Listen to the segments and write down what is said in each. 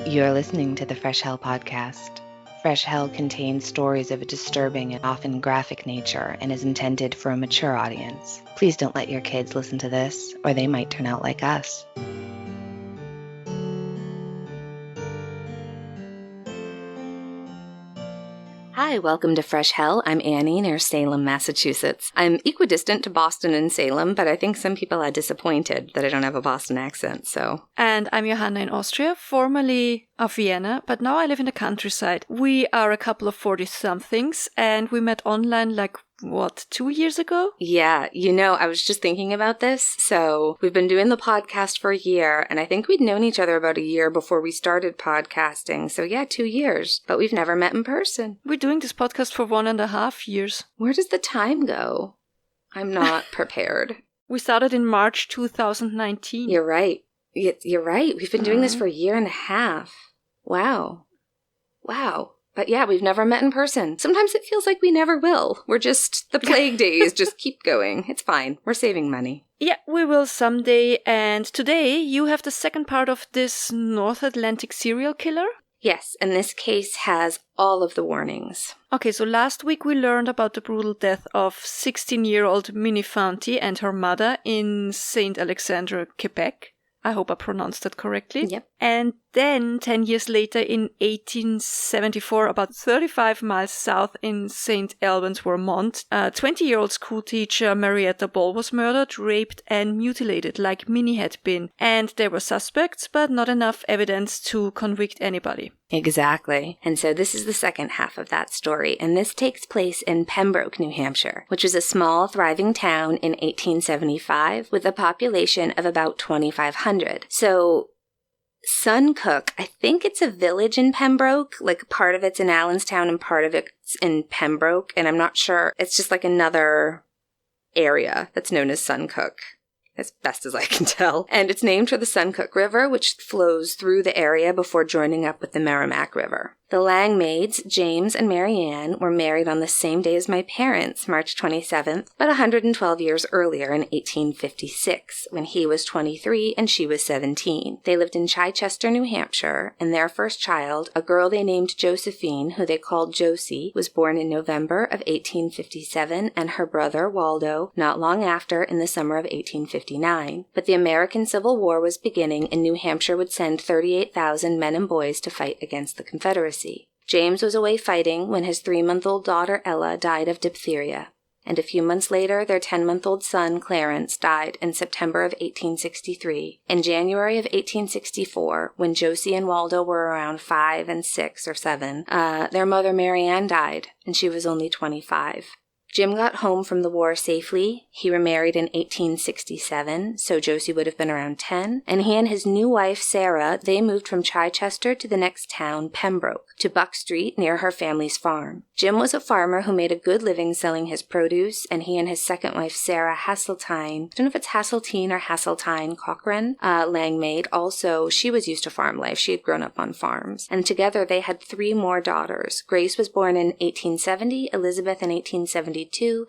You're listening to the Fresh Hell podcast. Fresh Hell contains stories of a disturbing and often graphic nature and is intended for a mature audience. Please don't let your kids listen to this, or they might turn out like us. Hi, welcome to Fresh Hell. I'm Annie near Salem, Massachusetts. I'm equidistant to Boston and Salem, but I think some people are disappointed that I don't have a Boston accent, so. And I'm Johanna in Austria, formerly of Vienna, but now I live in the countryside. We are a couple of 40-somethings, and we met online 2 years ago? Yeah, I was just thinking about this. So we've been doing the podcast for a year, and I think we'd known each other about a year before we started podcasting. So yeah, 2 years, but we've never met in person. We're doing this podcast for 1.5 years. Where does the time go? I'm not prepared. We started in March 2019. You're right. You're right. We've been doing this for a year and a half. Wow. But yeah, we've never met in person. Sometimes it feels like we never will. The plague days just keep going. It's fine. We're saving money. Yeah, we will someday. And today you have the second part of this North Atlantic serial killer? Yes, and this case has all of the warnings. Okay, so last week we learned about the brutal death of 16-year-old Minnie Fountie and her mother in St. Alexandre, Quebec. I hope I pronounced that correctly. Yep. And then 10 years later in 1874, about 35 miles south in St. Albans, Vermont, 20-year-old schoolteacher Marietta Ball was murdered, raped, and mutilated like Minnie had been. And there were suspects, but not enough evidence to convict anybody. Exactly. And so this is the second half of that story, and this takes place in Pembroke, New Hampshire, which was a small, thriving town in 1875 with a population of about 2,500. So Suncook, I think it's a village in Pembroke, part of it's in Allenstown and part of it's in Pembroke, and I'm not sure. It's just another area that's known as Suncook, as best as I can tell. And it's named for the Suncook River, which flows through the area before joining up with the Merrimack River. The Langmaids, James and Mary Ann, were married on the same day as my parents, March 27th, but 112 years earlier in 1856, when he was 23 and she was 17. They lived in Chichester, New Hampshire, and their first child, a girl they named Josephine, who they called Josie, was born in November of 1857, and her brother, Waldo, not long after in the summer of 1859. But the American Civil War was beginning, and New Hampshire would send 38,000 men and boys to fight against the Confederacy. James was away fighting when his 3-month-old daughter Ella died of diphtheria, and a few months later their 10-month-old son Clarence died in September of 1863. In January of 1864, when Josie and Waldo were around 5 and 6 or 7, their mother Mary Ann died, and she was only 25. Jim got home from the war safely. He remarried in 1867, so Josie would have been around 10, and he and his new wife, Sarah, they moved from Chichester to the next town, Pembroke, to Buck Street near her family's farm. Jim was a farmer who made a good living selling his produce, and he and his second wife, Sarah Hasseltine, I don't know if it's Hasseltine or Hasseltine Cochran, Langmaid, also, she was used to farm life. She had grown up on farms. And together they had 3 more daughters. Grace was born in 1870, Elizabeth in 1872,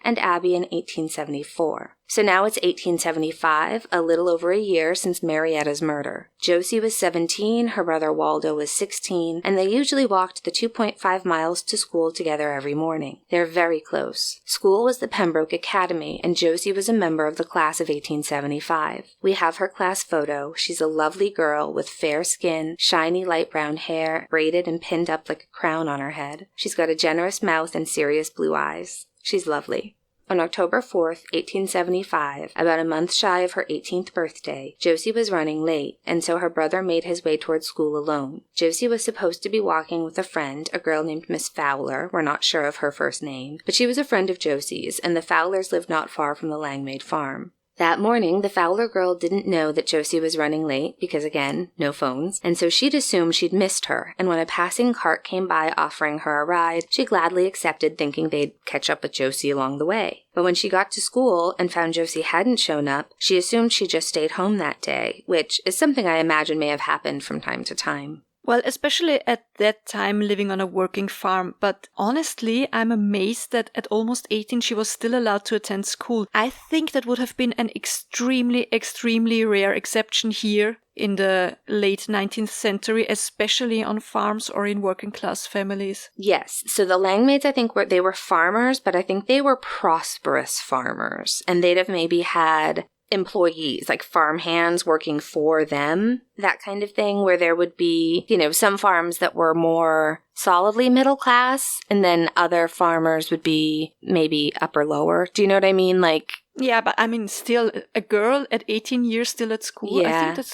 and Abby in 1874. So now it's 1875, a little over a year since Marietta's murder. Josie was 17, her brother Waldo was 16, and they usually walked the 2.5 miles to school together every morning. They're very close. School was the Pembroke Academy, and Josie was a member of the class of 1875. We have her class photo. She's a lovely girl with fair skin, shiny light brown hair, braided and pinned up like a crown on her head. She's got a generous mouth and serious blue eyes. She's lovely. On October 4th, 1875, about a month shy of her 18th birthday, Josie was running late, and so her brother made his way towards school alone. Josie was supposed to be walking with a friend, a girl named Miss Fowler. We're not sure of her first name, but she was a friend of Josie's, and the Fowlers lived not far from the Langmaid farm. That morning, the Fowler girl didn't know that Josie was running late because, again, no phones, and so she'd assumed she'd missed her, and when a passing cart came by offering her a ride, she gladly accepted, thinking they'd catch up with Josie along the way. But when she got to school and found Josie hadn't shown up, she assumed she just stayed home that day, which is something I imagine may have happened from time to time. Well, especially at that time living on a working farm. But honestly, I'm amazed that at almost 18 she was still allowed to attend school. I think that would have been an extremely, extremely rare exception here in the late 19th century, especially on farms or in working class families? Yes. So the Langmaids, I think, they were farmers, but I think they were prosperous farmers. And they'd have maybe had employees, like farm hands working for them, that kind of thing, where there would be, some farms that were more solidly middle class, and then other farmers would be maybe upper lower. Do you know what I mean? Like, yeah, but I mean, still, a girl at 18 years still at school, yeah, I think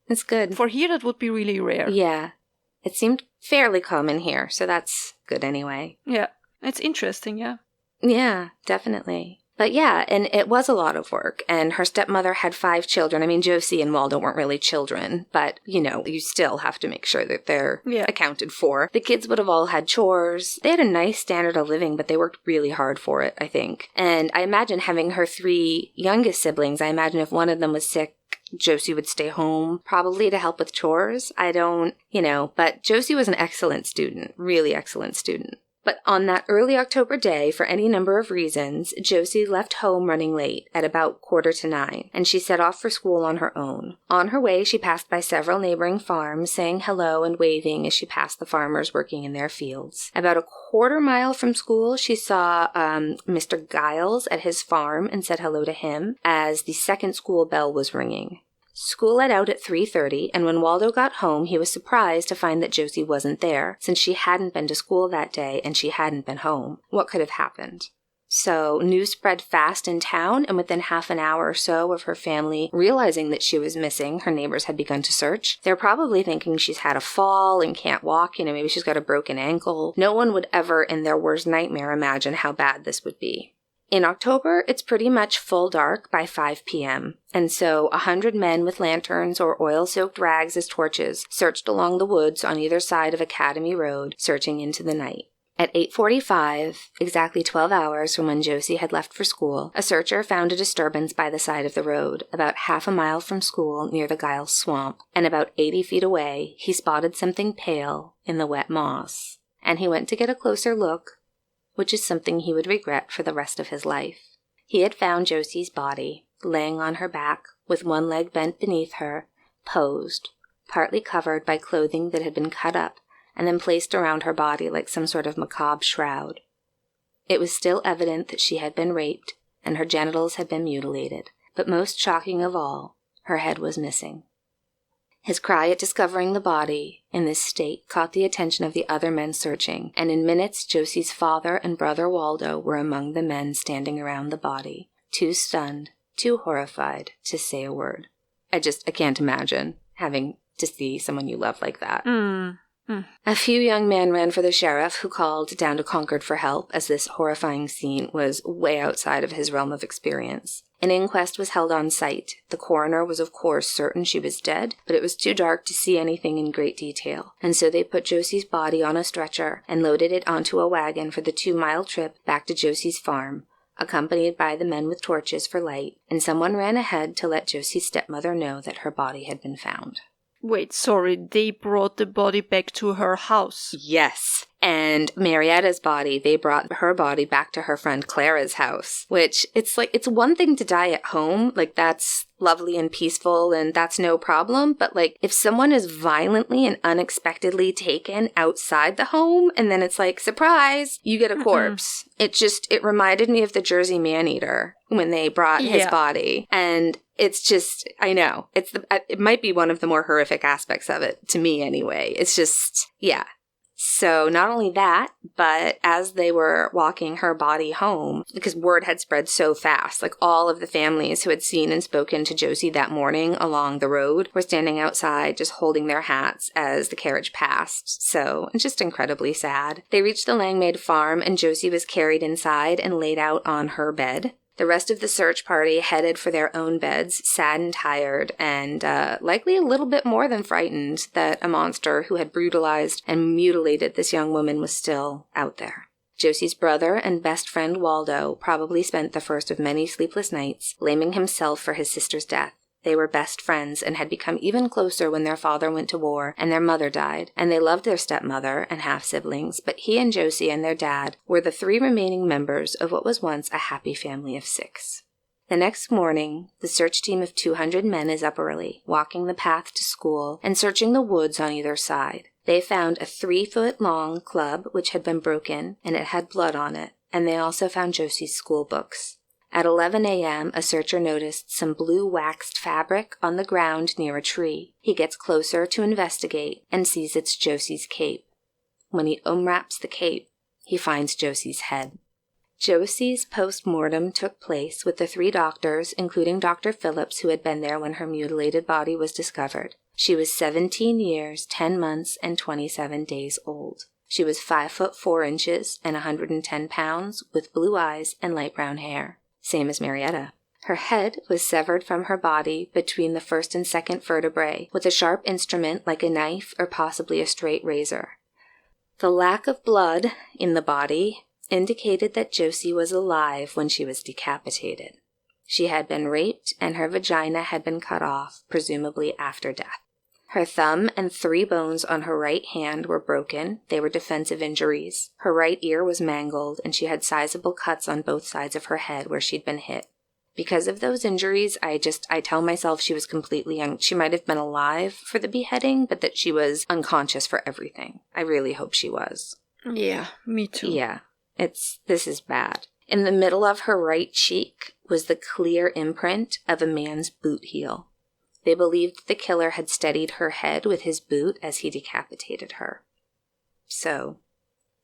that's good. For here, that would be really rare. Yeah. It seemed fairly common here, so that's good anyway. Yeah. It's interesting, yeah. Yeah, definitely. But yeah, and it was a lot of work, and her stepmother had 5 children. I mean, Josie and Waldo weren't really children, but, you still have to make sure that they're accounted for. The kids would have all had chores. They had a nice standard of living, but they worked really hard for it, I think. And I imagine having her 3 youngest siblings, I imagine if one of them was sick, Josie would stay home, probably to help with chores. I don't, but Josie was an excellent student, really excellent student. But on that early October day, for any number of reasons, Josie left home running late at about 8:45, and she set off for school on her own. On her way, she passed by several neighboring farms, saying hello and waving as she passed the farmers working in their fields. About a quarter-mile from school, she saw Mr. Giles at his farm and said hello to him as the second school bell was ringing. School let out at 3:30, and when Waldo got home, he was surprised to find that Josie wasn't there, since she hadn't been to school that day and she hadn't been home. What could have happened? So news spread fast in town, and within half an hour or so of her family realizing that she was missing, her neighbors had begun to search. They're probably thinking she's had a fall and can't walk, maybe she's got a broken ankle. No one would ever, in their worst nightmare, imagine how bad this would be. In October, it's pretty much full dark by 5 p.m., and so 100 men with lanterns or oil-soaked rags as torches searched along the woods on either side of Academy Road, searching into the night. At 8:45, exactly 12 hours from when Josie had left for school, a searcher found a disturbance by the side of the road, about half a mile from school near the Giles Swamp, and about 80 feet away, he spotted something pale in the wet moss, and he went to get a closer look, which is something he would regret for the rest of his life. He had found Josie's body, laying on her back, with one leg bent beneath her, posed, partly covered by clothing that had been cut up and then placed around her body like some sort of macabre shroud. It was still evident that she had been raped, and her genitals had been mutilated, but most shocking of all, her head was missing. His cry at discovering the body in this state caught the attention of the other men searching, and in minutes Josie's father and brother Waldo were among the men standing around the body, too stunned, too horrified to say a word. I can't imagine having to see someone you love like that. A few young men ran for the sheriff, who called down to Concord for help, as this horrifying scene was way outside of his realm of experience. An inquest was held on site. The coroner was of course certain she was dead, but it was too dark to see anything in great detail, and so they put Josie's body on a stretcher and loaded it onto a wagon for the 2-mile trip back to Josie's farm, accompanied by the men with torches for light, and someone ran ahead to let Josie's stepmother know that her body had been found. Wait, sorry, they brought the body back to her house? Yes. And Marietta's body, they brought her body back to her friend Clara's house, which it's one thing to die at home. That's lovely and peaceful and that's no problem. But if someone is violently and unexpectedly taken outside the home and then it's surprise, you get a corpse. It reminded me of the Jersey Man-Eater when they brought his body. And it's just, I know, it might be one of the more horrific aspects of it, to me anyway. It's just, yeah. So not only that, but as they were walking her body home, because word had spread so fast, all of the families who had seen and spoken to Josie that morning along the road were standing outside just holding their hats as the carriage passed. So it's just incredibly sad. They reached the Langmaid farm and Josie was carried inside and laid out on her bed. The rest of the search party headed for their own beds, sad and tired, and likely a little bit more than frightened that a monster who had brutalized and mutilated this young woman was still out there. Josie's brother and best friend Waldo probably spent the first of many sleepless nights blaming himself for his sister's death. They were best friends and had become even closer when their father went to war and their mother died, and they loved their stepmother and half-siblings, but he and Josie and their dad were the 3 remaining members of what was once a happy family of 6. The next morning, the search team of 200 men is up early, walking the path to school and searching the woods on either side. They found a 3-foot-long club which had been broken, and it had blood on it, and they also found Josie's school books. At 11 a.m., a searcher noticed some blue waxed fabric on the ground near a tree. He gets closer to investigate and sees it's Josie's cape. When he unwraps the cape, he finds Josie's head. Josie's post-mortem took place with the 3 doctors, including Dr. Phillips, who had been there when her mutilated body was discovered. She was 17 years, 10 months, and 27 days old. She was 5 foot 4 inches and 110 pounds, with blue eyes and light brown hair. Same as Marietta. Her head was severed from her body between the first and second vertebrae with a sharp instrument like a knife or possibly a straight razor. The lack of blood in the body indicated that Josie was alive when she was decapitated. She had been raped and her vagina had been cut off, presumably after death. Her thumb and 3 bones on her right hand were broken. They were defensive injuries. Her right ear was mangled, and she had sizable cuts on both sides of her head where she'd been hit. Because of those injuries, I tell myself she was completely she might have been alive for the beheading, but that she was unconscious for everything. I really hope she was. Yeah, me too. Yeah, this is bad. In the middle of her right cheek was the clear imprint of a man's boot heel. They believed the killer had steadied her head with his boot as he decapitated her. So,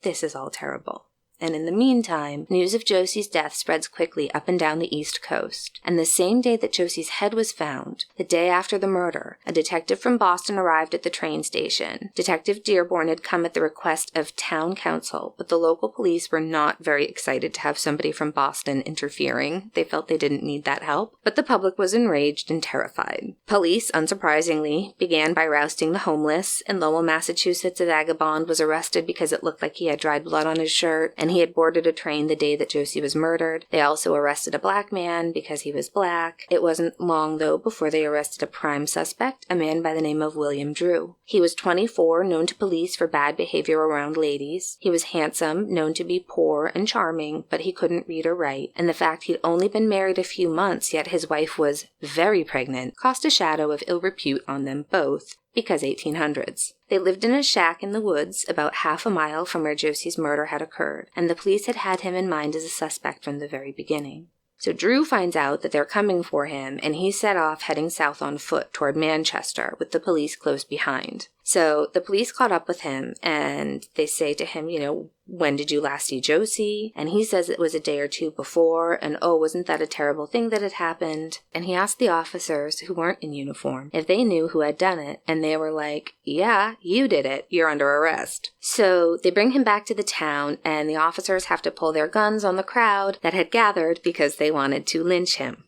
this is all terrible. And in the meantime, news of Josie's death spreads quickly up and down the East Coast. And the same day that Josie's head was found, the day after the murder, a detective from Boston arrived at the train station. Detective Dearborn had come at the request of town council, but the local police were not very excited to have somebody from Boston interfering. They felt they didn't need that help, but the public was enraged and terrified. Police, unsurprisingly, began by rousting the homeless. In Lowell, Massachusetts, a vagabond was arrested because it looked like he had dried blood on his shirt, and he had boarded a train the day that Josie was murdered. They also arrested a black man because he was black. It wasn't long, though, before they arrested a prime suspect, a man by the name of William Drew. He was 24, known to police for bad behavior around ladies. He was handsome, known to be poor and charming, but he couldn't read or write, and the fact he'd only been married a few months, yet his wife was very pregnant, cast a shadow of ill repute on them both. Because 1800s. They lived in a shack in the woods about half a mile from where Josie's murder had occurred, and the police had him in mind as a suspect from the very beginning. So Drew finds out that they're coming for him, and he set off heading south on foot toward Manchester, with the police close behind. So the police caught up with him, and they say to him, when did you last see Josie? And he says it was a day or two before, and oh, wasn't that a terrible thing that had happened? And he asked the officers, who weren't in uniform, if they knew who had done it, and they were like, yeah, you did it. You're under arrest. So they bring him back to the town, and the officers have to pull their guns on the crowd that had gathered because they wanted to lynch him.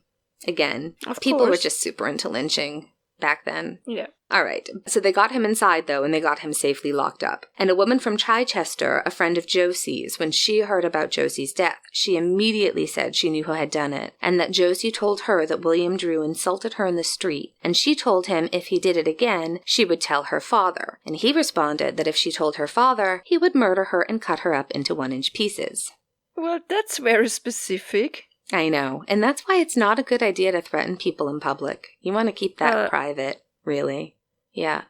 Again, people were just super into lynching back then. Yeah. All right. So they got him inside, though, and they got him safely locked up. And a woman from Chichester, a friend of Josie's, when she heard about Josie's death, she immediately said she knew who had done it, and that Josie told her that William Drew insulted her in the street, and she told him if he did it again, she would tell her father. And he responded that if she told her father, he would murder her and cut her up into 1-inch pieces. Well, that's very specific. I know. And that's why it's not a good idea to threaten people in public. You want to keep that private, really. Yeah.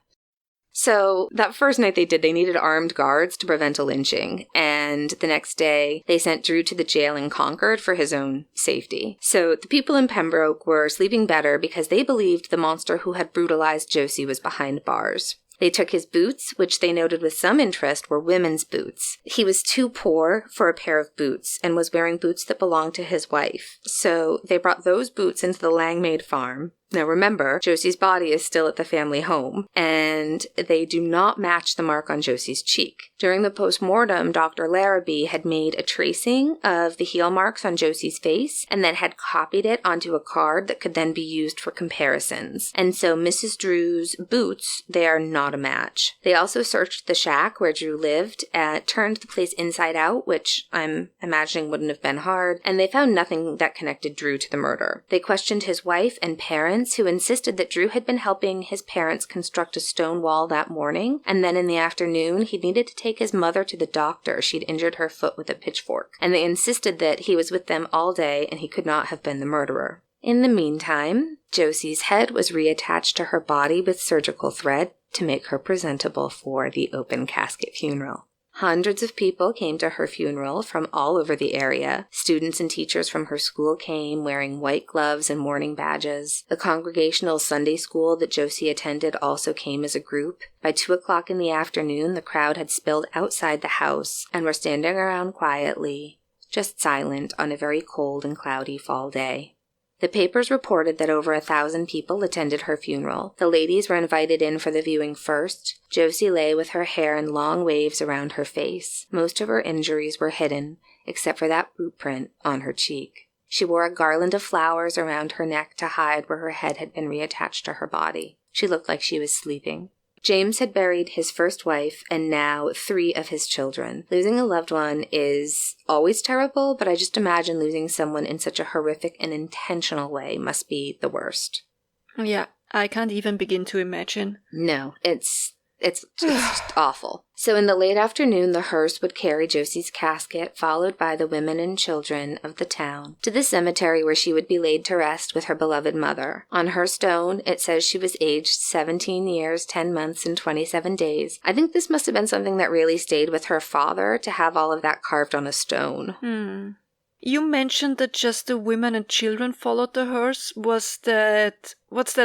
So that first night they needed armed guards to prevent a lynching. And the next day, they sent Drew to the jail in Concord for his own safety. So the people in Pembroke were sleeping better because they believed the monster who had brutalized Josie was behind bars. They took his boots, which they noted with some interest were women's boots. He was too poor for a pair of boots and was wearing boots that belonged to his wife. So they brought those boots into the Langmaid farm. Now remember, Josie's body is still at the family home, and they do not match the mark on Josie's cheek. During the post-mortem, Dr. Larrabee had made a tracing of the heel marks on Josie's face and then had copied it onto a card that could then be used for comparisons. And so Mrs. Drew's boots, they are not a match. They also searched the shack where Drew lived, turned the place inside out, which I'm imagining wouldn't have been hard, and they found nothing that connected Drew to the murder. They questioned his wife and parents, parents who insisted that Drew had been helping his parents construct a stone wall that morning, and then in the afternoon he needed to take his mother to the doctor. She'd injured her foot with a pitchfork, and they insisted that he was with them all day and he could not have been the murderer. In the meantime, Josie's head was reattached to her body with surgical thread to make her presentable for the open casket funeral. Hundreds of people came to her funeral from all over the area. Students and teachers from her school came wearing white gloves and mourning badges. The Congregational Sunday School that Josie attended also came as a group. By 2 o'clock in the afternoon, the crowd had spilled outside the house and were standing around quietly, just silent on a very cold and cloudy fall day. The papers reported that over 1,000 people attended her funeral. The ladies were invited in for the viewing first. Josie lay with her hair in long waves around her face. Most of her injuries were hidden, except for that boot print on her cheek. She wore a garland of flowers around her neck to hide where her head had been reattached to her body. She looked like she was sleeping. James had buried his first wife and now 3 of his children. Losing a loved one is always terrible, but I just imagine losing someone in such a horrific and intentional way must be the worst. Yeah, I can't even begin to imagine. No, it's just awful. So in the late afternoon, the hearse would carry Josie's casket, followed by the women and children of the town, to the cemetery where she would be laid to rest with her beloved mother. On her stone, it says she was aged 17 years, 10 months, and 27 days. I think this must have been something that really stayed with her father, to have all of that carved on a stone. You mentioned that just the women and children followed the hearse. What's that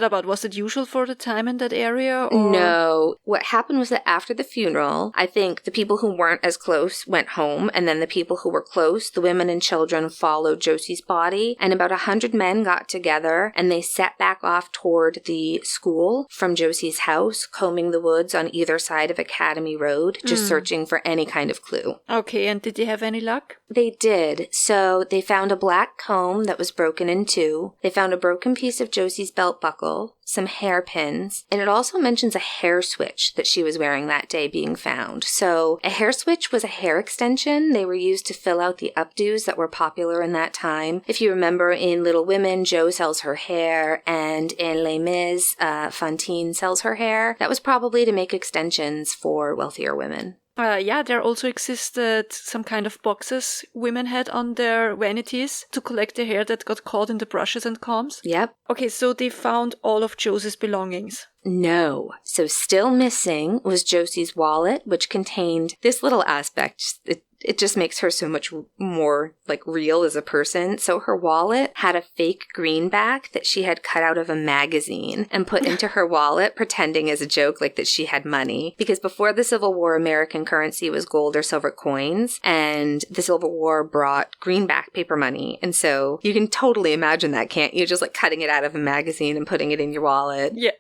about? Was it usual for the time in that area? Or? No. What happened was that after the funeral, I think the people who weren't as close went home, and then the people who were close, the women and children, followed Josie's body, and about 100 men got together, and they set back off toward the school from Josie's house, combing the woods on either side of Academy Road, just searching for any kind of clue. Okay, and did they have any luck? They did. So they found a black comb that was broken in 2. They found a broken piece of Josie's belt buckle, some hairpins, and it also mentions a hair switch that she was wearing that day being found. So a hair switch was a hair extension. They were used to fill out the updos that were popular in that time. If you remember, in Little Women, Jo sells her hair, and in Les Mis, Fountie sells her hair. That was probably to make extensions for wealthier women. There also existed some kind of boxes women had on their vanities to collect the hair that got caught in the brushes and combs. Yep. Okay, so they found all of Josie's belongings. No. So still missing was Josie's wallet, which contained this little aspect. It just makes her so much more, real as a person. So her wallet had a fake greenback that she had cut out of a magazine and put into her wallet, pretending as a joke, that she had money. Because before the Civil War, American currency was gold or silver coins, and the Civil War brought greenback paper money. And so you can totally imagine that, can't you? Just cutting it out of a magazine and putting it in your wallet. Yeah.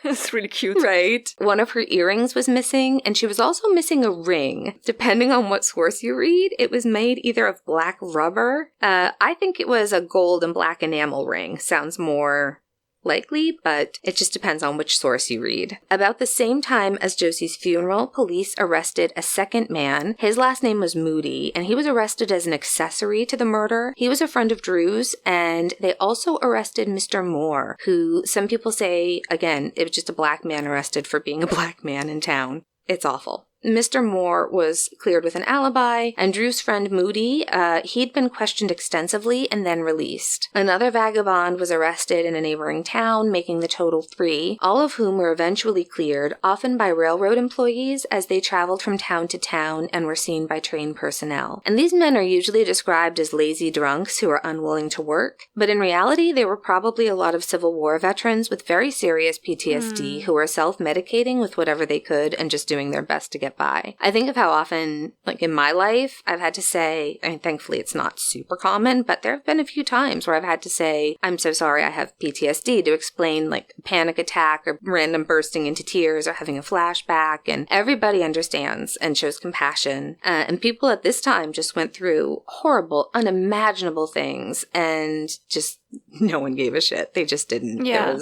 It's really cute. Right. One of her earrings was missing, and she was also missing a ring. Depending on what source you read, it was made either of black rubber. I think it was a gold and black enamel ring. Sounds more likely, but it just depends on which source you read. About the same time as Josie's funeral, police arrested a second man. His last name was Moody, and he was arrested as an accessory to the murder. He was a friend of Drew's, and they also arrested Mr. Moore, who some people say, again, it was just a black man arrested for being a black man in town. It's awful. Mr. Moore was cleared with an alibi, and Drew's friend Moody, he'd been questioned extensively and then released. Another vagabond was arrested in a neighboring town, making the total 3, all of whom were eventually cleared, often by railroad employees as they traveled from town to town and were seen by trained personnel. And these men are usually described as lazy drunks who are unwilling to work, but in reality they were probably a lot of Civil War veterans with very serious PTSD who were self-medicating with whatever they could and just doing their best to get by. I think of how often, in my life, I've had to say, thankfully it's not super common, but there have been a few times where I've had to say, I'm so sorry I have PTSD, to explain a panic attack or random bursting into tears or having a flashback, and everybody understands and shows compassion. And people at this time just went through horrible, unimaginable things, and just no one gave a shit. They just didn't. Yeah,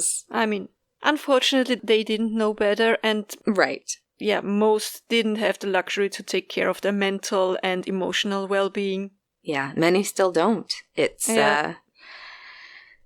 unfortunately they didn't know better, and right. Yeah, most didn't have the luxury to take care of their mental and emotional well-being. Yeah, many still don't. It's,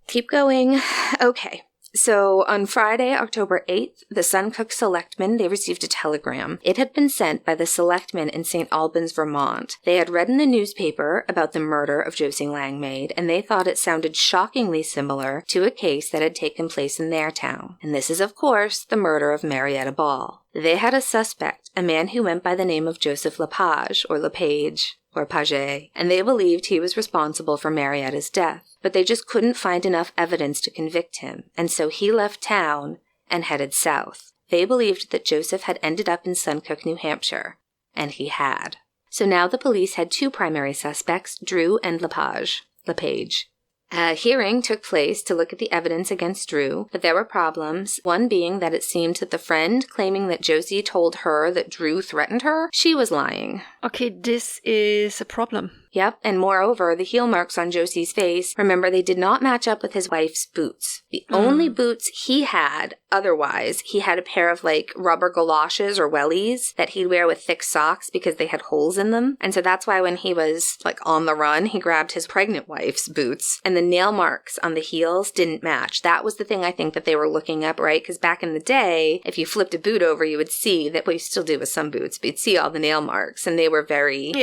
keep going. Okay. So on Friday, October 8th, the Suncook Selectmen, they received a telegram. It had been sent by the selectmen in St. Albans, Vermont. They had read in the newspaper about the murder of Josie Langmaid, and they thought it sounded shockingly similar to a case that had taken place in their town. And this is, of course, the murder of Marietta Ball. They had a suspect, a man who went by the name of Joseph LaPage, or LaPage, or Page, and they believed he was responsible for Marietta's death. But they just couldn't find enough evidence to convict him, and so he left town and headed south. They believed that Joseph had ended up in Suncook, New Hampshire, and he had. So now the police had two primary suspects, Drew and LaPage. A hearing took place to look at the evidence against Drew, but there were problems, one being that it seemed that the friend claiming that Josie told her that Drew threatened her, she was lying. Okay, this is a problem. Yep, and moreover, the heel marks on Josie's face, remember, they did not match up with his wife's boots. The only boots he had, otherwise, he had a pair of, rubber galoshes or wellies that he'd wear with thick socks because they had holes in them. And so that's why when he was, on the run, he grabbed his pregnant wife's boots. And the nail marks on the heels didn't match. That was the thing I think that they were looking up, right? Because back in the day, if you flipped a boot over, you would see that, well, you still do with some boots, but you'd see all the nail marks. And they were very,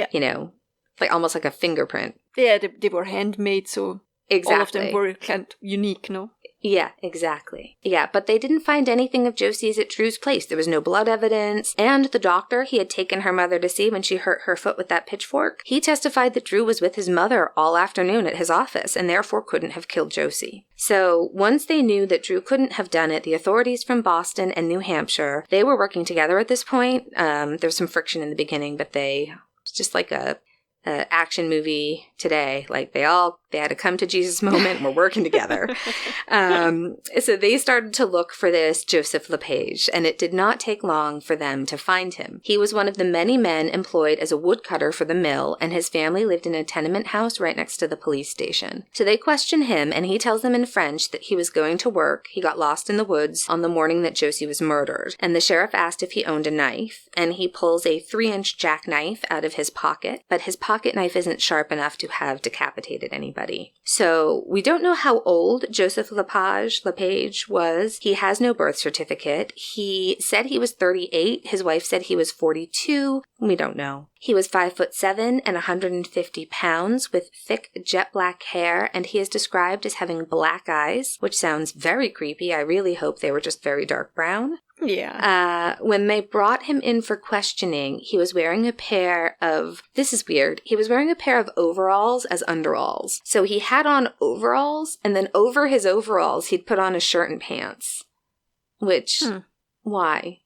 almost like a fingerprint. Yeah, they were handmade, so exactly. All of them were kind of unique, no? Yeah, exactly. Yeah, but they didn't find anything of Josie's at Drew's place. There was no blood evidence. And the doctor he had taken her mother to see when she hurt her foot with that pitchfork, he testified that Drew was with his mother all afternoon at his office and therefore couldn't have killed Josie. So once they knew that Drew couldn't have done it, the authorities from Boston and New Hampshire, they were working together at this point. There was some friction in the beginning, but it's just like a action movie today. They had a come to Jesus moment. We're working together. So they started to look for this Joseph LaPage, and it did not take long for them to find him. He was one of the many men employed as a woodcutter for the mill, and his family lived in a tenement house right next to the police station. So they question him, and he tells them in French that he was going to work. He got lost in the woods on the morning that Josie was murdered, and the sheriff asked if he owned a knife, and he pulls a 3-inch jackknife out of his pocket, but his pocket knife isn't sharp enough to have decapitated anybody. So we don't know how old Joseph LaPage was. He has no birth certificate. He said he was 38. His wife said he was 42. We don't know. He was 5'7" and 150 pounds with thick jet black hair, and he is described as having black eyes, which sounds very creepy. I really hope they were just very dark brown. Yeah. When they brought him in for questioning, he was wearing a pair of, this is weird, he was wearing a pair of overalls as underalls. So he had on overalls, and then over his overalls, he'd put on a shirt and pants. Which, why?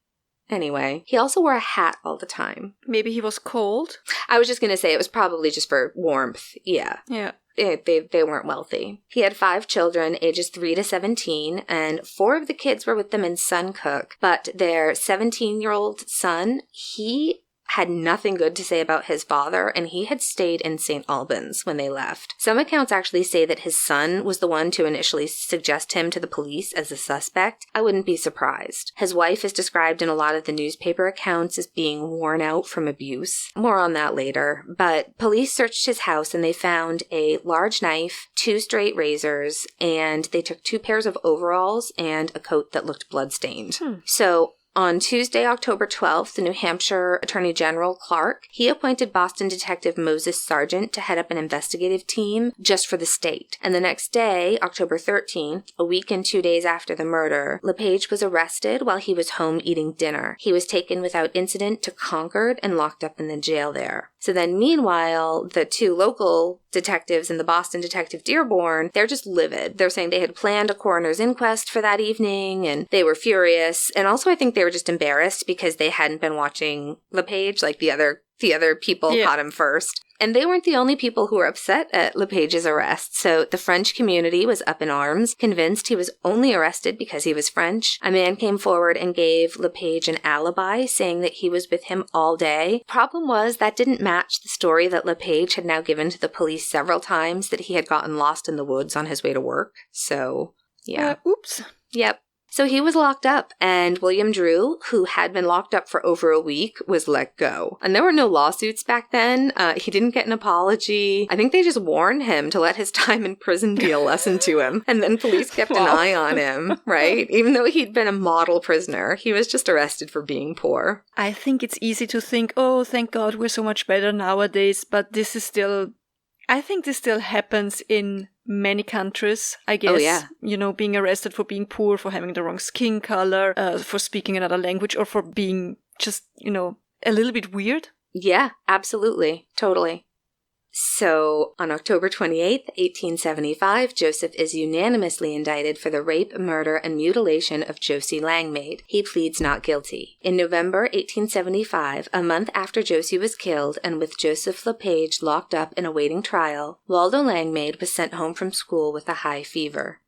Anyway, he also wore a hat all the time. Maybe he was cold? I was just going to say it was probably just for warmth. Yeah. Yeah. They weren't wealthy. He had 5 children, ages 3 to 17, and 4 of the kids were with them in Suncook. But their 17-year-old son, he had nothing good to say about his father, and he had stayed in St. Albans when they left. Some accounts actually say that his son was the one to initially suggest him to the police as a suspect. I wouldn't be surprised. His wife is described in a lot of the newspaper accounts as being worn out from abuse. More on that later. But police searched his house and they found a large knife, 2 straight razors, and they took 2 pairs of overalls and a coat that looked bloodstained. So on Tuesday, October 12th, the New Hampshire Attorney General Clark, he appointed Boston Detective Moses Sargent to head up an investigative team just for the state. And the next day, October 13th, a week and 2 days after the murder, LaPage was arrested while he was home eating dinner. He was taken without incident to Concord and locked up in the jail there. So then meanwhile, the 2 local detectives and the Boston detective Dearborn, they're just livid. They're saying they had planned a coroner's inquest for that evening and they were furious. And also I think they were just embarrassed because they hadn't been watching LaPage, like the other people caught him first. And they weren't the only people who were upset at LaPage's arrest. So the French community was up in arms, convinced he was only arrested because he was French. A man came forward and gave LaPage an alibi, saying that he was with him all day. Problem was that didn't match the story that LaPage had now given to the police several times, that he had gotten lost in the woods on his way to work. So, yeah. Oops. Yep. So he was locked up, and William Drew, who had been locked up for over a week, was let go. And there were no lawsuits back then. He didn't get an apology. I think they just warned him to let his time in prison be a lesson to him. And then police kept an eye on him, right? Even though he'd been a model prisoner, he was just arrested for being poor. I think it's easy to think, oh, thank God we're so much better nowadays, but this is still... I think this still happens in many countries, I guess. Oh, yeah. You know, being arrested for being poor, for having the wrong skin color, for speaking another language, or for being just, you know, a little bit weird. Yeah, absolutely. Totally. So, on October 28th, 1875, Joseph is unanimously indicted for the rape, murder, and mutilation of Josie Langmaid. He pleads not guilty. In November 1875, a month after Josie was killed, and with Joseph LaPage locked up and awaiting trial, Waldo Langmaid was sent home from school with a high fever.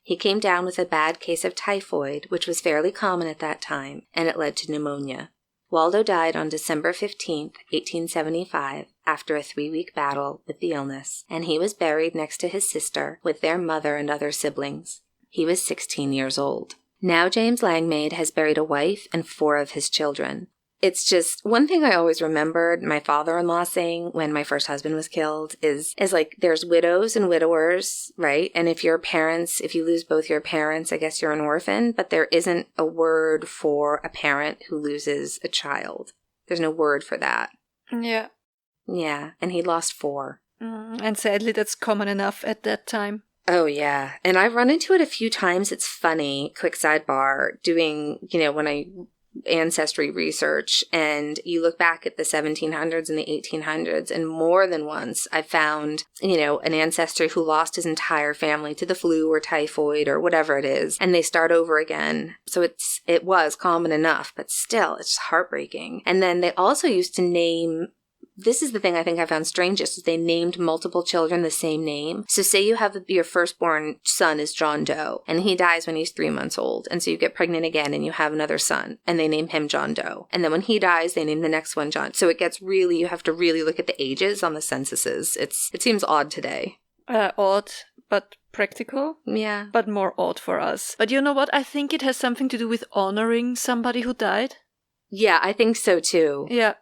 He came down with a bad case of typhoid, which was fairly common at that time, and it led to pneumonia. Waldo died on December 15, 1875, after a 3-week battle with the illness, and he was buried next to his sister with their mother and other siblings. He was 16 years old. Now James Langmaid has buried a wife and 4 of his children. It's just one thing I always remembered my father-in-law saying when my first husband was killed is like there's widows and widowers, right? And if you lose both your parents, I guess you're an orphan, but there isn't a word for a parent who loses a child. There's no word for that. Yeah. Yeah, and he lost 4. And sadly, that's common enough at that time. Oh, yeah. And I've run into it a few times. It's funny, quick sidebar, doing, when I ancestry research and you look back at the 1700s and the 1800s, and more than once I found, an ancestor who lost his entire family to the flu or typhoid or whatever it is, and they start over again. So it was common enough, but still, it's heartbreaking. And then they also used to name... This is the thing I think I found strangest, is they named multiple children the same name. So say you have your firstborn son is John Doe, and he dies when he's 3 months old. And so you get pregnant again and you have another son, and they name him John Doe. And then when he dies, they name the next one John. So it gets you have to really look at the ages on the censuses. It seems odd today. Odd, but practical. Yeah. But more odd for us. But you know what? I think it has something to do with honoring somebody who died. Yeah, I think so too. Yeah.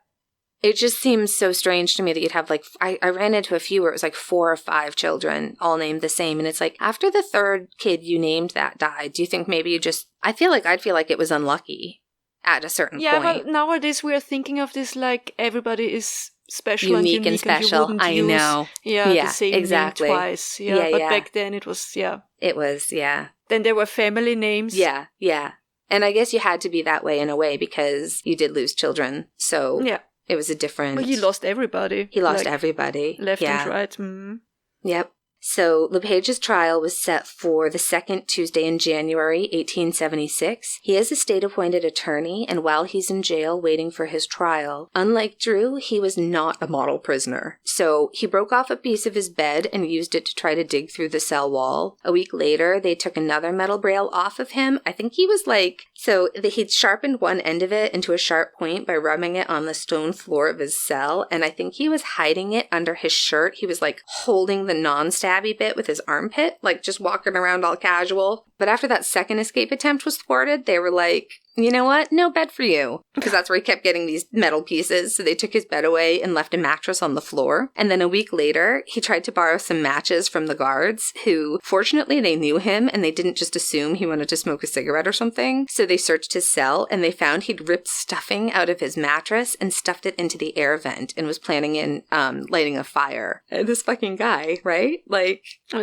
It just seems so strange to me that you'd have I ran into a few where it was 4 or 5 children all named the same. And it's after the 3rd kid you named that died, do you think maybe I'd feel like it was unlucky at a certain point. Yeah, but nowadays we are thinking of this everybody is special unique and special. And I know. The same exactly. name twice. Yeah, but back then it was, It was, yeah. Then there were family names. Yeah, yeah. And I guess you had to be that way in a way because you did lose children. So... Yeah. It was a different... Well, he lost everybody. He lost everybody. Left and right. Mm. Yep. So LaPage's trial was set for the 2nd Tuesday in January, 1876. He is a state-appointed attorney, and while he's in jail waiting for his trial, unlike Drew, he was not a model prisoner. So he broke off a piece of his bed and used it to try to dig through the cell wall. A week later, they took another metal braille off of him. I think he was he'd sharpened one end of it into a sharp point by rubbing it on the stone floor of his cell, and I think he was hiding it under his shirt. He was holding the non-stabby bit with his armpit, just walking around all casual. But after that second escape attempt was thwarted, they were like, you know what? No bed for you. Because that's where he kept getting these metal pieces. So they took his bed away and left a mattress on the floor. And then a week later, he tried to borrow some matches from the guards, who, fortunately, they knew him and they didn't just assume he wanted to smoke a cigarette or something. So they searched his cell and they found he'd ripped stuffing out of his mattress and stuffed it into the air vent and was planning on lighting a fire. This fucking guy, right?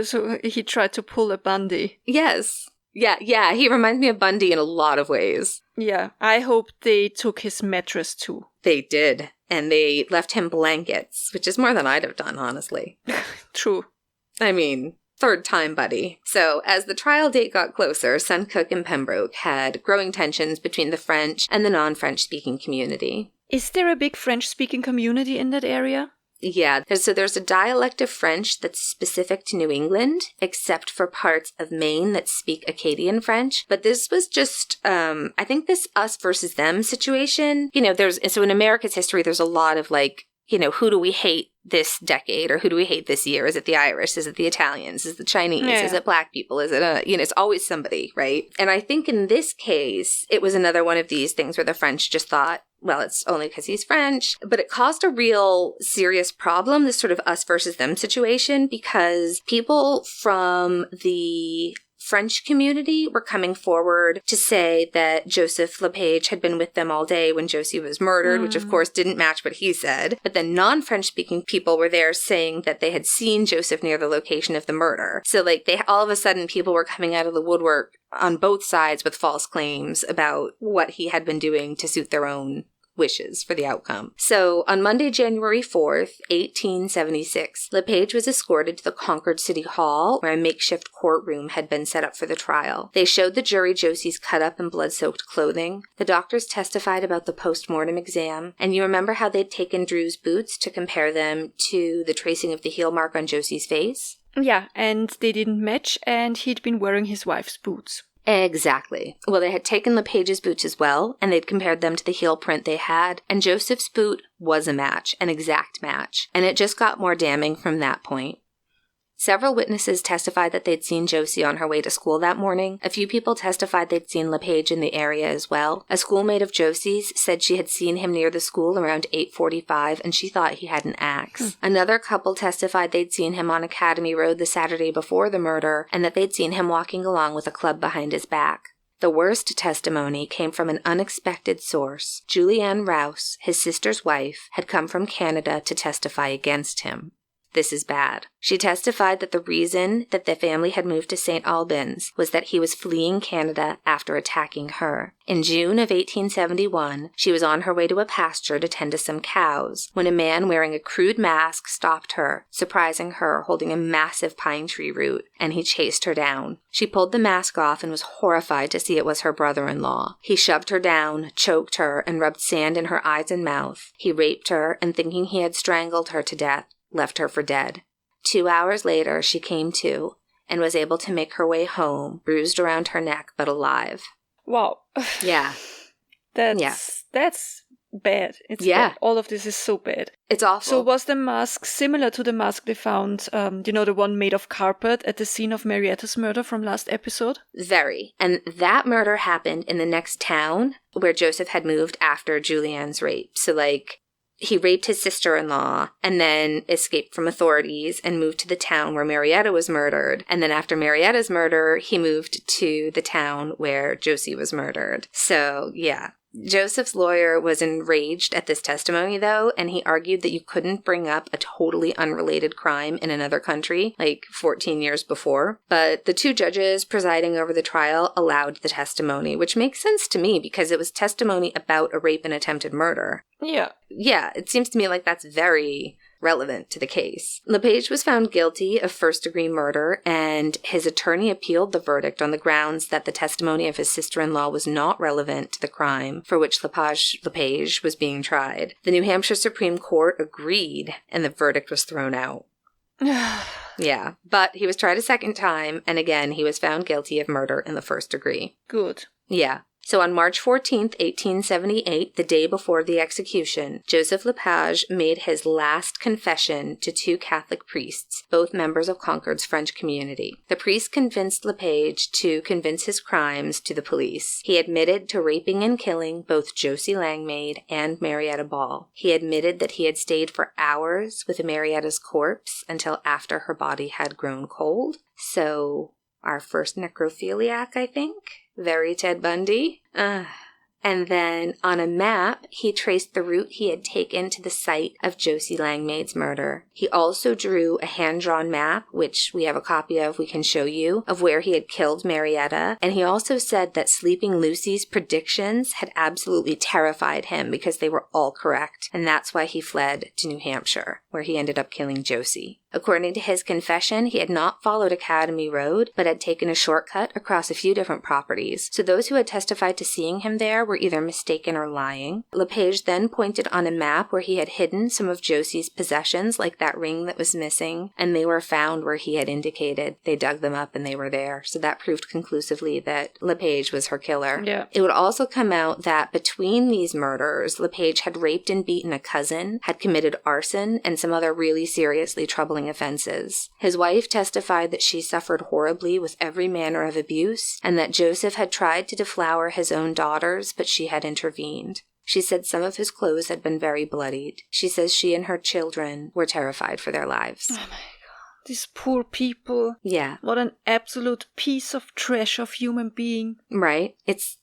So he tried to pull a Bundy. Yes. Yeah, he reminds me of Bundy in a lot of ways. Yeah, I hope they took his mattress too. They did, and they left him blankets, which is more than I'd have done, honestly. True. I mean, 3rd time, buddy. So, as the trial date got closer, Suncook and Pembroke had growing tensions between the French and the non-French speaking community. Is there a big French-speaking community in that area? Yeah, there's a dialect of French that's specific to New England, except for parts of Maine that speak Acadian French. But this was just, I think this us versus them situation. So in America's history, there's a lot of who do we hate this decade, or who do we hate this year? Is it the Irish? Is it the Italians? Is it the Chinese? Yeah. Is it Black people? Is it it's always somebody, right? And I think in this case, it was another one of these things where the French just thought, well, it's only because he's French. But it caused a real serious problem, this sort of us versus them situation, because people from the French community were coming forward to say that Joseph LaPage had been with them all day when Josie was murdered, which of course didn't match what he said. But then non-French speaking people were there saying that they had seen Joseph near the location of the murder. So all of a sudden people were coming out of the woodwork on both sides with false claims about what he had been doing to suit their own wishes for the outcome. So on Monday, January 4th, 1876, LaPage was escorted to the Concord City Hall, where a makeshift courtroom had been set up for the trial. They showed the jury Josie's cut-up and blood-soaked clothing. The doctors testified about the post-mortem exam, and you remember how they'd taken Drew's boots to compare them to the tracing of the heel mark on Josie's face? Yeah, and they didn't match, and he'd been wearing his wife's boots. Exactly. Well, they had taken LaPage's boots as well, and they'd compared them to the heel print they had, and Joseph's boot was a match, an exact match, and it just got more damning from that point. Several witnesses testified that they'd seen Josie on her way to school that morning. A few people testified they'd seen LaPage in the area as well. A schoolmate of Josie's said she had seen him near the school around 8:45, and she thought he had an axe. Another couple testified they'd seen him on Academy Road the Saturday before the murder, and that they'd seen him walking along with a club behind his back. The worst testimony came from an unexpected source. Julianne Rouse, his sister's wife, had come from Canada to testify against him. This is bad. She testified that the reason that the family had moved to St. Albans was that he was fleeing Canada after attacking her. In June of 1871, she was on her way to a pasture to tend to some cows when a man wearing a crude mask stopped her, surprising her holding a massive pine tree root, and he chased her down. She pulled the mask off and was horrified to see it was her brother-in-law. He shoved her down, choked her, and rubbed sand in her eyes and mouth. He raped her, and thinking he had strangled her to death, left her for dead. 2 hours later, she came to and was able to make her way home, bruised around her neck, but alive. Wow. Yeah. That's bad. It's yeah. bad. All of this is so bad. It's awful. So was the mask similar to the mask they found, the one made of carpet at the scene of Marietta's murder from last episode? Very. And that murder happened in the next town where Joseph had moved after Julianne's rape. So, he raped his sister-in-law and then escaped from authorities and moved to the town where Marietta was murdered. And then after Marietta's murder, he moved to the town where Josie was murdered. So, yeah. Joseph's lawyer was enraged at this testimony, though, and he argued that you couldn't bring up a totally unrelated crime in another country, 14 years before. But the two judges presiding over the trial allowed the testimony, which makes sense to me because it was testimony about a rape and attempted murder. Yeah. Yeah, it seems to me like that's very relevant to the case. LaPage was found guilty of first-degree murder, and his attorney appealed the verdict on the grounds that the testimony of his sister-in-law was not relevant to the crime for which LaPage was being tried. The New Hampshire Supreme Court agreed, and the verdict was thrown out. Yeah, but he was tried a second time, and again, he was found guilty of murder in the first degree. Good. Yeah. So on March 14th, 1878, the day before the execution, Joseph LaPage made his last confession to two Catholic priests, both members of Concord's French community. The priest convinced LaPage to confess his crimes to the police. He admitted to raping and killing both Josie Langmaid and Marietta Ball. He admitted that he had stayed for hours with Marietta's corpse until after her body had grown cold. So, our first necrophiliac, I think. Very Ted Bundy. And then on a map, he traced the route he had taken to the site of Josie Langmaid's murder. He also drew a hand-drawn map, which we have a copy of, we can show you, of where he had killed Marietta. And he also said that Sleeping Lucy's predictions had absolutely terrified him because they were all correct. And that's why he fled to New Hampshire, where he ended up killing Josie. According to his confession, he had not followed Academy Road, but had taken a shortcut across a few different properties. So those who had testified to seeing him there were either mistaken or lying. LaPage then pointed on a map where he had hidden some of Josie's possessions, like that ring that was missing, and they were found where he had indicated. They dug them up and they were there. So that proved conclusively that LaPage was her killer. Yeah. It would also come out that between these murders, LaPage had raped and beaten a cousin, had committed arson, and some other really seriously troubling offenses. His wife testified that she suffered horribly with every manner of abuse, and that Joseph had tried to deflower his own daughters, but she had intervened. She said some of his clothes had been very bloodied. She says she and her children were terrified for their lives. Oh my God. These poor people. Yeah. What an absolute piece of trash of human being. Right?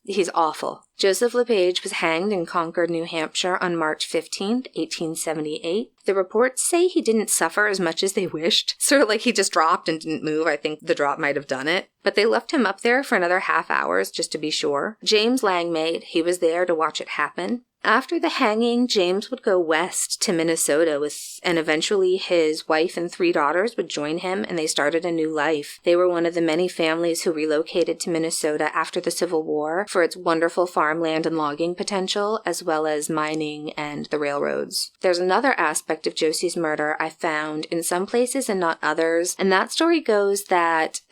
He's awful. Joseph LaPage was hanged in Concord, New Hampshire on March 15th, 1878. The reports say he didn't suffer as much as they wished. Sort of like he just dropped and didn't move. I think the drop might have done it. But they left him up there for another half hours just to be sure. James Langmaid, he was there to watch it happen. After the hanging, James would go west to Minnesota and eventually his wife and 3 daughters would join him, and they started a new life. They were one of the many families who relocated to Minnesota after the Civil War for its wonderful farmland and logging potential, as well as mining and the railroads. There's another aspect of Josie's murder I found in some places and not others, and that story goes that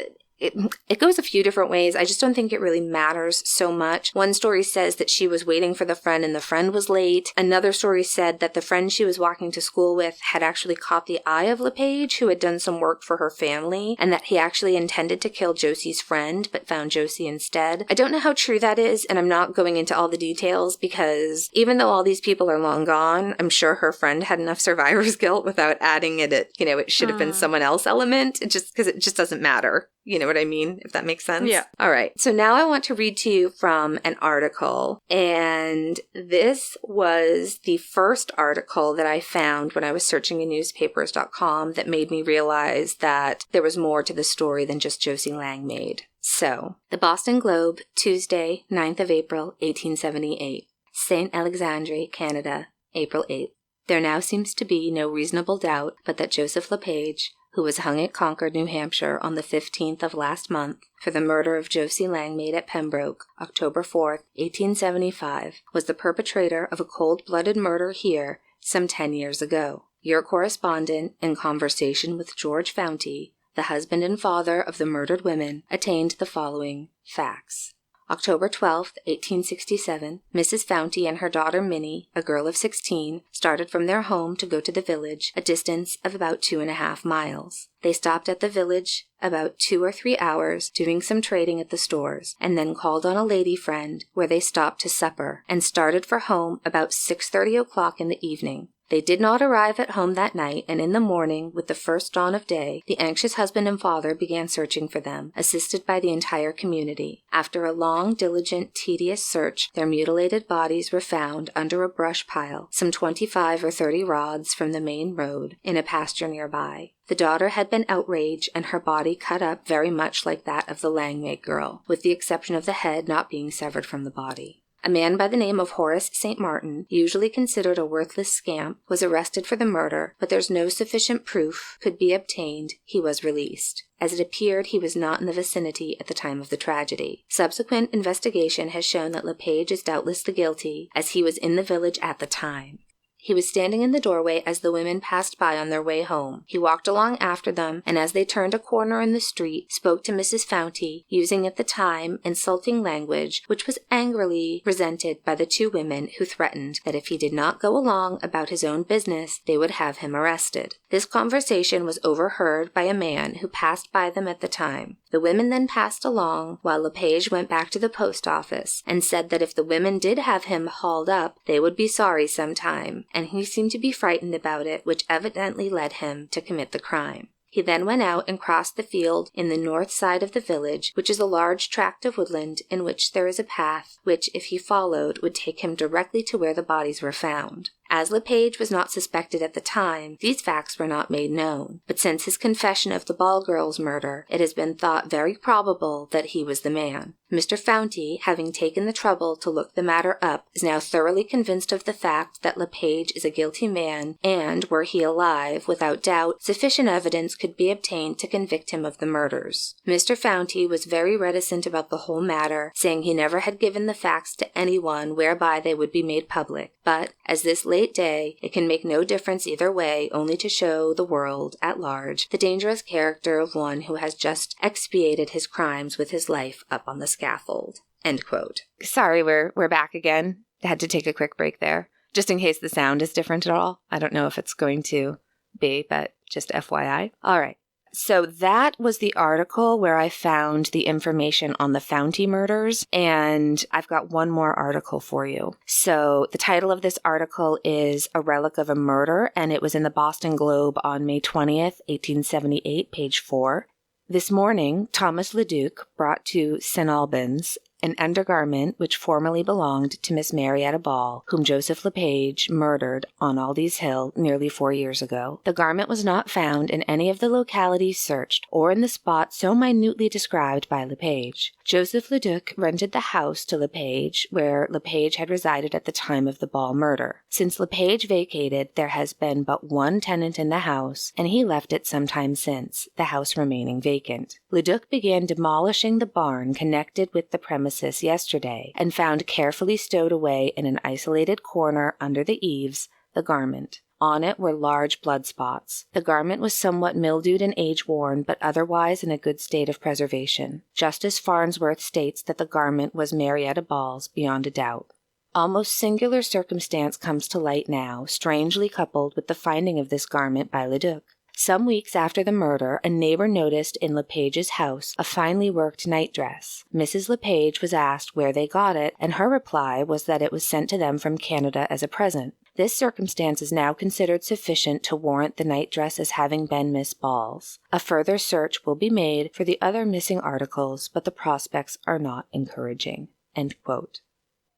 It goes a few different ways. I just don't think it really matters so much. One story says that she was waiting for the friend and the friend was late. Another story said that the friend she was walking to school with had actually caught the eye of LaPage, who had done some work for her family, and that he actually intended to kill Josie's friend, but found Josie instead. I don't know how true that is, and I'm not going into all the details because even though all these people are long gone, I'm sure her friend had enough survivor's guilt without adding it should have been someone else element, because it just doesn't matter. You know what I mean? If that makes sense? Yeah. All right. So now I want to read to you from an article. And this was the first article that I found when I was searching in newspapers.com that made me realize that there was more to the story than just Josie Langmaid. So, the Boston Globe, Tuesday, 9th of April, 1878. St. Alexandre, Canada, April 8th. There now seems to be no reasonable doubt but that Joseph LaPage, who was hung at Concord, New Hampshire on the 15th of last month for the murder of Josie Langmaid at Pembroke, October 4th, 1875, was the perpetrator of a cold-blooded murder here some 10 years ago. Your correspondent, in conversation with George Fountie, the husband and father of the murdered women, attained the following facts. October 12th, 1867, Mrs. Fountie and her daughter Minnie, a girl of 16, started from their home to go to the village, a distance of about 2.5 miles. They stopped at the village about 2 or 3 hours, doing some trading at the stores, and then called on a lady friend, where they stopped to supper, and started for home about 6:30 o'clock in the evening. They did not arrive at home that night, and in the morning, with the first dawn of day, the anxious husband and father began searching for them, assisted by the entire community. After a long, diligent, tedious search, their mutilated bodies were found under a brush pile, some 25 or 30 rods from the main road, in a pasture nearby. The daughter had been outraged and her body cut up very much like that of the Langmaid girl, with the exception of the head not being severed from the body. A man by the name of Horace St. Martin, usually considered a worthless scamp, was arrested for the murder, but there's no sufficient proof could be obtained. He was released. As it appeared, he was not in the vicinity at the time of the tragedy. Subsequent investigation has shown that LaPage is doubtless the guilty, as he was in the village at the time. He was standing in the doorway as the women passed by on their way home. He walked along after them, and as they turned a corner in the street, spoke to Mrs. Fountie, using at the time insulting language, which was angrily resented by the 2 women who threatened that if he did not go along about his own business, they would have him arrested. This conversation was overheard by a man who passed by them at the time. The women then passed along, while LaPage went back to the post office, and said that if the women did have him hauled up, they would be sorry sometime, and he seemed to be frightened about it, which evidently led him to commit the crime. He then went out and crossed the field in the north side of the village, which is a large tract of woodland in which there is a path which, if he followed, would take him directly to where the bodies were found. As LaPage was not suspected at the time, these facts were not made known, but since his confession of the Ball girl's murder, it has been thought very probable that he was the man. Mr. Fountie, having taken the trouble to look the matter up, is now thoroughly convinced of the fact that LaPage is a guilty man, and, were he alive, without doubt, sufficient evidence could be obtained to convict him of the murders. Mr. Fountie was very reticent about the whole matter, saying he never had given the facts to anyone whereby they would be made public, but, as this late day, it can make no difference either way, only to show the world, at large, the dangerous character of one who has just expiated his crimes with his life up on the scaffold. End quote. Sorry, we're back again. I had to take a quick break there, just in case the sound is different at all. I don't know if it's going to be, but just FYI. All right. So that was the article where I found the information on the Fountie murders, and I've got one more article for you. So the title of this article is A Relic of a Murder, and it was in the Boston Globe on May 20th, 1878, page 4. This morning, Thomas Leduc brought to St. Albans an undergarment which formerly belonged to Miss Marietta Ball, whom Joseph LaPage murdered on Aldie's Hill nearly 4 years ago. The garment was not found in any of the localities searched, or in the spot so minutely described by LaPage. Joseph Leduc rented the house to LaPage, where LaPage had resided at the time of the Ball murder. Since LaPage vacated, there has been but one tenant in the house, and he left it some time since, the house remaining vacant. Leduc began demolishing the barn connected with the premises yesterday, and found carefully stowed away in an isolated corner under the eaves the garment. On it were large blood spots. The garment was somewhat mildewed and age-worn, but otherwise in a good state of preservation. Justice Farnsworth states that the garment was Marietta Ball's beyond a doubt. A most singular circumstance comes to light now, strangely coupled with the finding of this garment by Leduc. Some weeks after the murder, a neighbor noticed in LaPage's house a finely worked nightdress. Mrs. LaPage was asked where they got it, and her reply was that it was sent to them from Canada as a present. This circumstance is now considered sufficient to warrant the nightdress as having been Miss Ball's. A further search will be made for the other missing articles, but the prospects are not encouraging. End quote.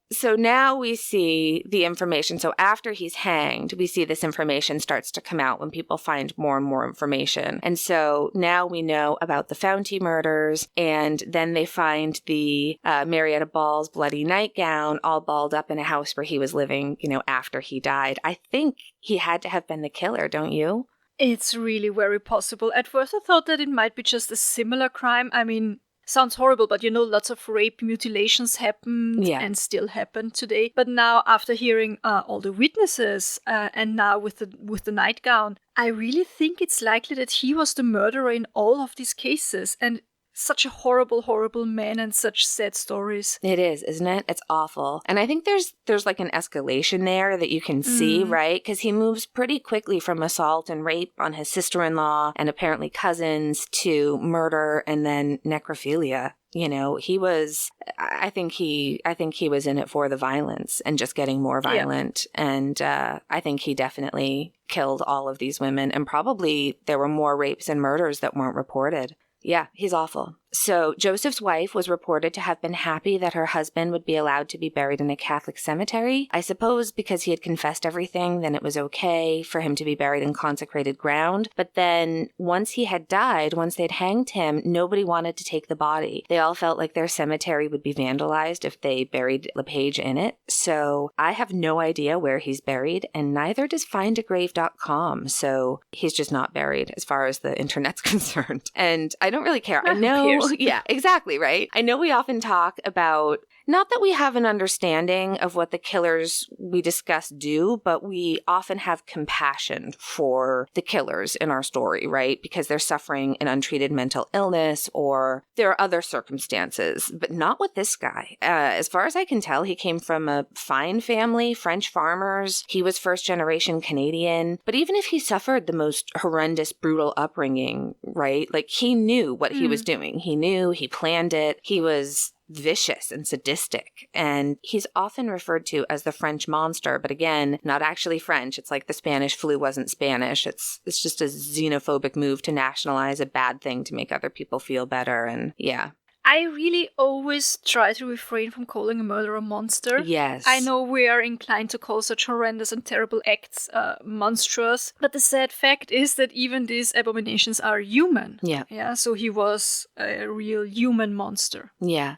So now we see the information. So after he's hanged, we see this information starts to come out when people find more and more information. And so now we know about the Fountie murders, and then they find the Marietta Ball's bloody nightgown all balled up in a house where he was living, after he died. I think he had to have been the killer, don't you? It's really very possible. At first I thought that it might be just a similar crime. I mean, sounds horrible, but lots of rape mutilations happened and still happen today. But now, after hearing all the witnesses and now with the nightgown, I really think it's likely that he was the murderer in all of these cases. And such a horrible, horrible man and such sad stories. It is, isn't it? It's awful. And I think there's like an escalation there that you can see, right? Because he moves pretty quickly from assault and rape on his sister-in-law and apparently cousins to murder and then necrophilia. I think he was in it for the violence and just getting more violent. Yeah. And I think he definitely killed all of these women, and probably there were more rapes and murders that weren't reported. Yeah, he's awful. So Joseph's wife was reported to have been happy that her husband would be allowed to be buried in a Catholic cemetery. I suppose because he had confessed everything, then it was okay for him to be buried in consecrated ground. But then once he had died, once they'd hanged him, nobody wanted to take the body. They all felt like their cemetery would be vandalized if they buried LaPage in it. So I have no idea where he's buried, and neither does findagrave.com. So he's just not buried as far as the internet's concerned. And I don't really care. I know. Yeah, exactly, right? I know we often talk about, not that we have an understanding of what the killers we discuss do, but we often have compassion for the killers in our story, right? Because they're suffering an untreated mental illness or there are other circumstances, but not with this guy. As far as I can tell, he came from a fine family, French farmers. He was first-generation Canadian. But even if he suffered the most horrendous, brutal upbringing, right? Like, he knew what he was doing. He knew, he planned it. He was vicious and sadistic, and he's often referred to as the French monster, but again, not actually French. It's like the Spanish flu wasn't Spanish. It's just a xenophobic move to nationalize a bad thing to make other people feel better. And yeah, I really always try to refrain from calling a murder a monster. Yes. I know we are inclined to call such horrendous and terrible acts monstrous, but the sad fact is that even these abominations are human. Yeah. So he was a real human monster. Yeah.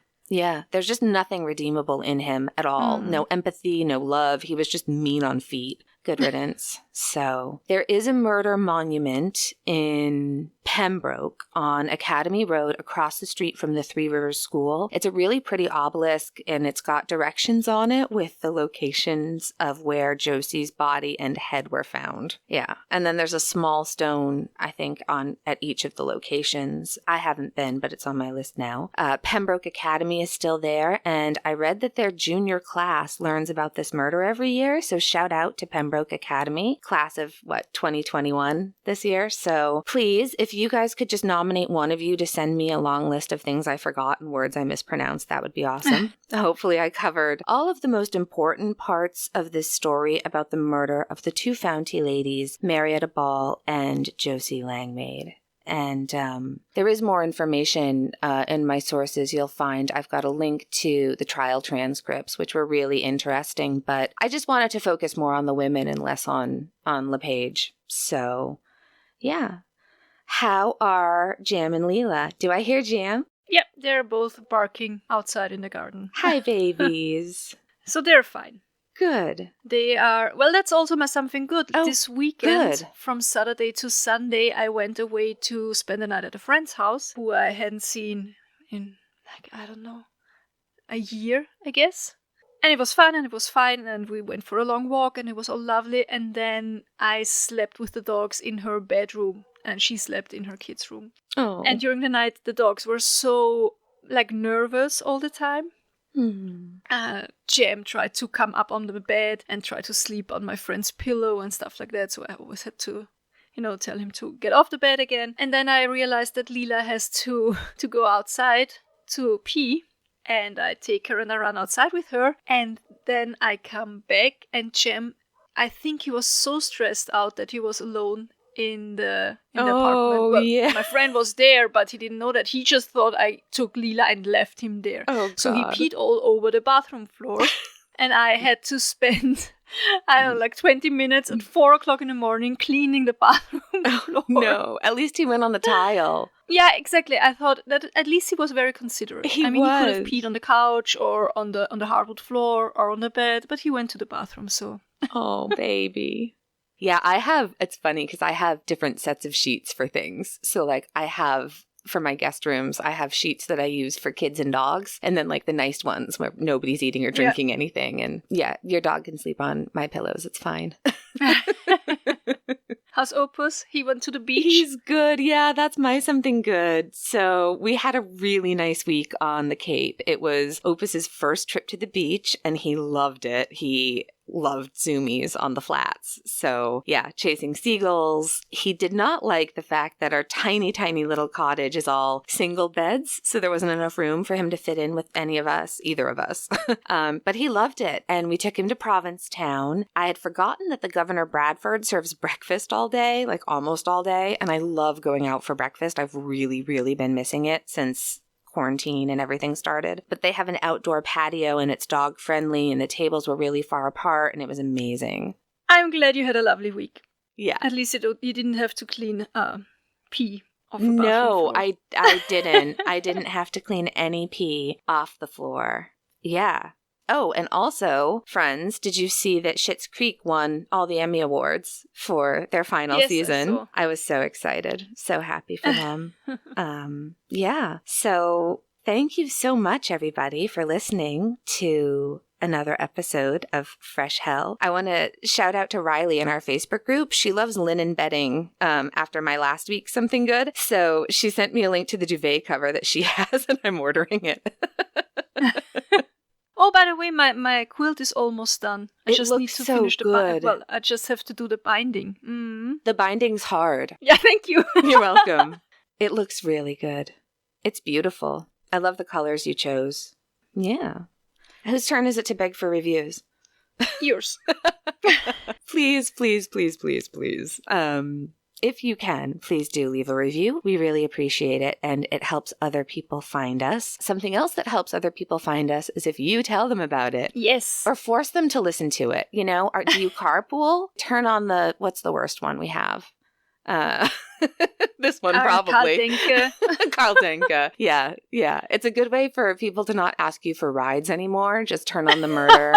There's just nothing redeemable in him at all. No empathy, no love. He was just mean on feet. Good riddance. So there is a murder monument in Pembroke on Academy Road across the street from the Three Rivers School. It's a really pretty obelisk, and it's got directions on it with the locations of where Josie's body and head were found. Yeah. And then there's a small stone, I think, at each of the locations. I haven't been, but it's on my list now. Pembroke Academy is still there, and I read that their junior class learns about this murder every year, so shout out to Pembroke Academy. Class of, 2021 this year. So please, if you guys could just nominate one of you to send me a long list of things I forgot and words I mispronounced, that would be awesome. Hopefully I covered all of the most important parts of this story about the murder of the two Fountie ladies, Marietta Ball and Josie Langmaid. And there is more information in my sources. You'll find I've got a link to the trial transcripts, which were really interesting. But I just wanted to focus more on the women and less on LaPage. So, yeah. How are Jam and Leela? Do I hear Jam? Yep, they're both barking outside in the garden. Hi, babies. So they're fine. Good. They are, well, that's also my something good. Oh, this weekend, good. From Saturday to Sunday, I went away to spend the night at a friend's house, who I hadn't seen in, I don't know, a year, I guess. And it was fun, and it was fine, and we went for a long walk, and it was all lovely. And then I slept with the dogs in her bedroom, and she slept in her kids' room. Oh. And during the night, the dogs were so, nervous all the time. Jam tried to come up on the bed and try to sleep on my friend's pillow and stuff like that, so I always had to, tell him to get off the bed again. And then I realized that Leela has to go outside to pee, and I take her and I run outside with her, and then I come back, and Jam, I think he was so stressed out that he was alone in the apartment. Well, yeah. My friend was there, but he didn't know that. He just thought I took Leela and left him there. Oh, God. So he peed all over the bathroom floor. And I had to spend, 20 minutes at 4 o'clock in the morning cleaning the bathroom floor. No, at least he went on the tile. Yeah, exactly. I thought that at least he was very considerate. He could have peed on the couch or on the hardwood floor or on the bed, but he went to the bathroom, so. Oh, baby. Yeah, it's funny because I have different sets of sheets for things. So I have, for my guest rooms, I have sheets that I use for kids and dogs. And then the nice ones where nobody's eating or drinking anything. And yeah, your dog can sleep on my pillows. It's fine. How's Opus? He went to the beach? He's good. Yeah, that's my something good. So we had a really nice week on the Cape. It was Opus's first trip to the beach and he loved it. He loved zoomies on the flats. So yeah, chasing seagulls. He did not like the fact that our tiny, tiny little cottage is all single beds. So there wasn't enough room for him to fit in with either of us. But he loved it. And we took him to Provincetown. I had forgotten that the Governor Bradford serves breakfast all day, almost all day. And I love going out for breakfast. I've really, really been missing it since quarantine and everything started. But they have an outdoor patio and it's dog friendly and the tables were really far apart and it was amazing. I'm glad you had a lovely week. Yeah. At least you didn't have to clean pee off the bathroom floor. I didn't. I didn't have to clean any pee off the floor. Yeah. Oh, and also, friends, did you see that Schitt's Creek won all the Emmy Awards for their final season? I was so excited. So happy for them. Yeah. So thank you so much, everybody, for listening to another episode of Fresh Hell. I want to shout out to Riley in our Facebook group. She loves linen bedding after my last week something good. So she sent me a link to the duvet cover that she has and I'm ordering it. Oh, by the way, my quilt is almost done. I just need to finish the binding. Well, I just have to do the binding. The binding's hard. Yeah, thank you. You're welcome. It looks really good. It's beautiful. I love the colors you chose. Yeah. Whose turn is it to beg for reviews? Yours. Please, please, please, please, please. if you can, please do leave a review. We really appreciate it, and it helps other people find us. Something else that helps other people find us is if you tell them about it. Yes. Or force them to listen to it. You know, do you carpool? Turn on what's the worst one we have? This one probably. Carl Denke. Yeah. It's a good way for people to not ask you for rides anymore. Just turn on the murder.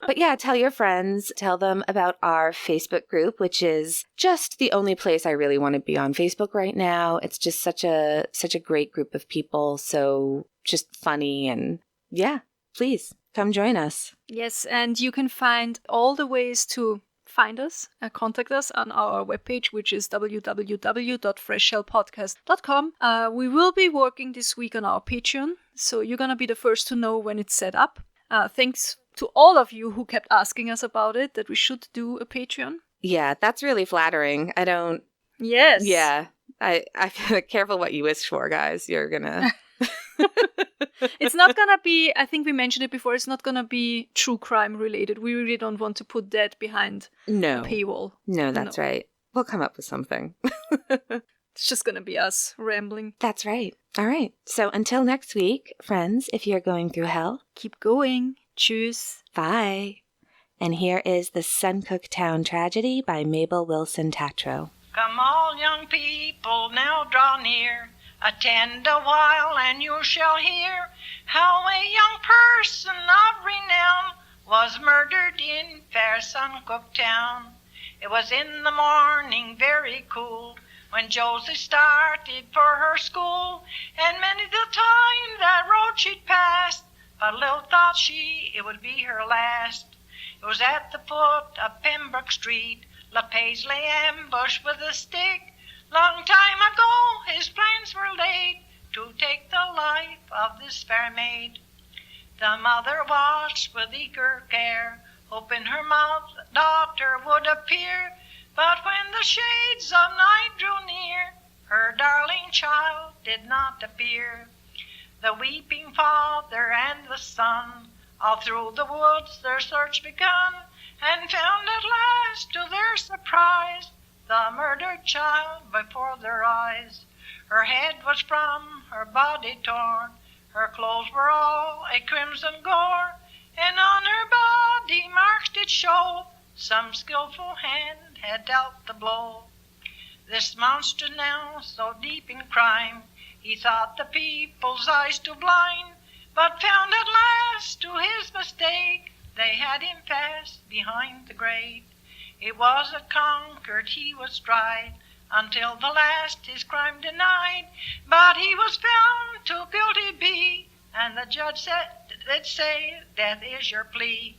But yeah, tell your friends. Tell them about our Facebook group, which is just the only place I really want to be on Facebook right now. It's just such a great group of people. So just funny, and yeah, please come join us. Yes, and you can find all the ways to find us, contact us on our webpage, which is www.freshshellpodcast.com. We will be working this week on our Patreon, so you're going to be the first to know when it's set up. Thanks to all of you who kept asking us about it, that we should do a Patreon. Yeah, that's really flattering. Yes. Yeah. I feel careful what you wish for, guys. You're going to... It's not gonna be, I think we mentioned it before, it's not gonna be true crime related. We really don't want to put that behind a paywall. No, that's right. We'll come up with something. It's just gonna be us rambling. That's right. All right. So until next week, friends, if you're going through hell, keep going. Tschüss. Bye. And here is The Suncook Town Tragedy by Mabel Wilson Tatro. Come all young people, now draw near. Attend a while, and you shall hear how a young person of renown was murdered in fair Suncook town. It was in the morning, very cool, when Josie started for her school, and many the time that road she'd passed, but little thought she it would be her last. It was at the foot of Pembroke Street, LaPage lay ambushed with a stick. Long time ago his plans were laid to take the life of this fair maid. The mother watched with eager care, hoping her daughter would appear. But when the shades of night drew near, her darling child did not appear. The weeping father and the son, all through the woods their search begun, and found at last, to their surprise, the murdered child before their eyes. Her head was from her body torn, her clothes were all a crimson gore, and on her body marks did show some skillful hand had dealt the blow. This monster now so deep in crime, he thought the people's eyes to blind, but found at last, to his mistake, they had him fast behind the grate. It was a conquered, he was tried, until the last his crime denied. But he was found too guilty be, and the judge did say, death is your plea.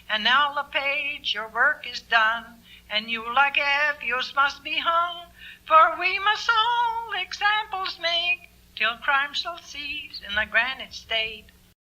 And now, LaPage, your work is done, and you, like F.U.'s, must be hung. For we must all examples make, till crime shall cease in the granite state.